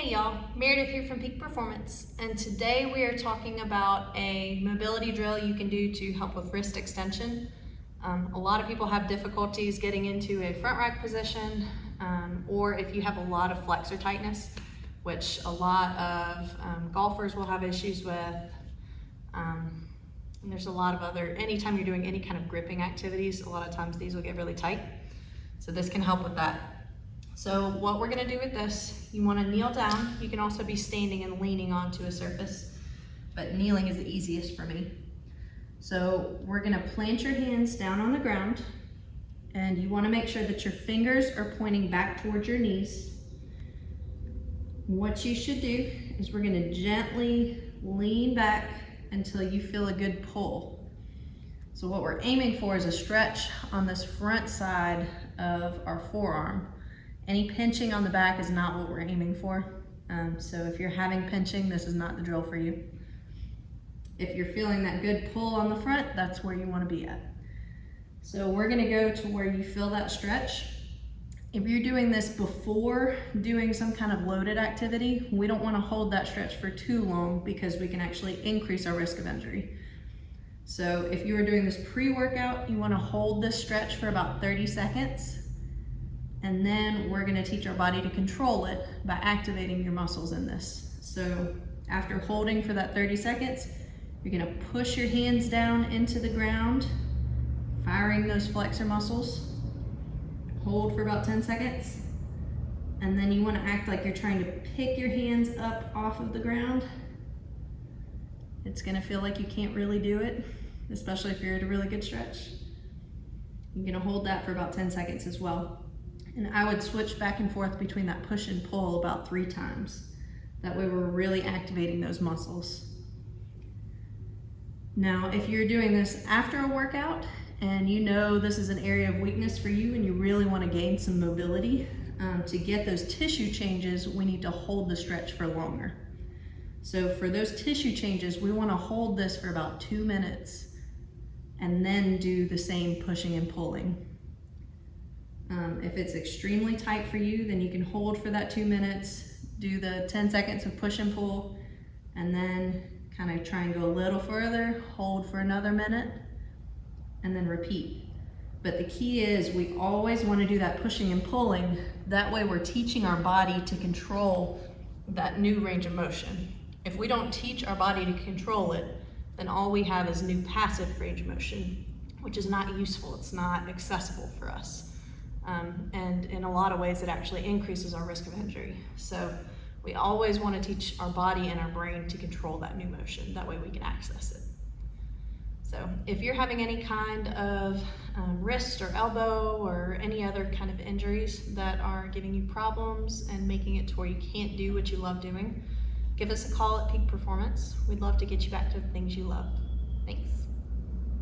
Hey y'all, Meredith here from Peak Performance, and today we are talking about a mobility drill you can do to help with wrist extension. A lot of people have difficulties getting into a front rack position, or if you have a lot of flexor tightness, which a lot of golfers will have issues with. And there's a lot of other, anytime you're doing any kind of gripping activities, a lot of times these will get really tight. So this can help with that. So what we're gonna do with this, you wanna kneel down. You can also be standing and leaning onto a surface, but kneeling is the easiest for me. So we're gonna plant your hands down on the ground, and you wanna make sure that your fingers are pointing back towards your knees. What you should do is we're gonna gently lean back until you feel a good pull. So what we're aiming for is a stretch on this front side of our forearm. Any pinching on the back is not what we're aiming for. So if you're having pinching, this is not the drill for you. If you're feeling that good pull on the front, that's where you want to be at. So we're going to go to where you feel that stretch. If you're doing this before doing some kind of loaded activity, we don't want to hold that stretch for too long because we can actually increase our risk of injury. So if you are doing this pre-workout, you want to hold this stretch for about 30 seconds. And then we're gonna teach our body to control it by activating your muscles in this. So after holding for that 30 seconds, you're gonna push your hands down into the ground, firing those flexor muscles. Hold for about 10 seconds. And then you wanna act like you're trying to pick your hands up off of the ground. It's gonna feel like you can't really do it, especially if you're at a really good stretch. You're gonna hold that for about 10 seconds as well. And I would switch back and forth between that push and pull about 3 times. That way we're really activating those muscles. Now, if you're doing this after a workout and you know this is an area of weakness for you and you really want to gain some mobility, to get those tissue changes, we need to hold the stretch for longer. So for those tissue changes, we want to hold this for about 2 minutes and then do the same pushing and pulling. If it's extremely tight for you, then you can hold for that 2 minutes, do the 10 seconds of push and pull, and then kind of try and go a little further, hold for another minute, and then repeat. But the key is we always want to do that pushing and pulling. That way we're teaching our body to control that new range of motion. If we don't teach our body to control it, then all we have is new passive range of motion, which is not useful. It's not accessible for us. And in a lot of ways, it actually increases our risk of injury. So we always want to teach our body and our brain to control that new motion. That way we can access it. So if you're having any kind of wrist or elbow or any other kind of injuries that are giving you problems and making it to where you can't do what you love doing, give us a call at Peak Performance. We'd love to get you back to the things you love. Thanks.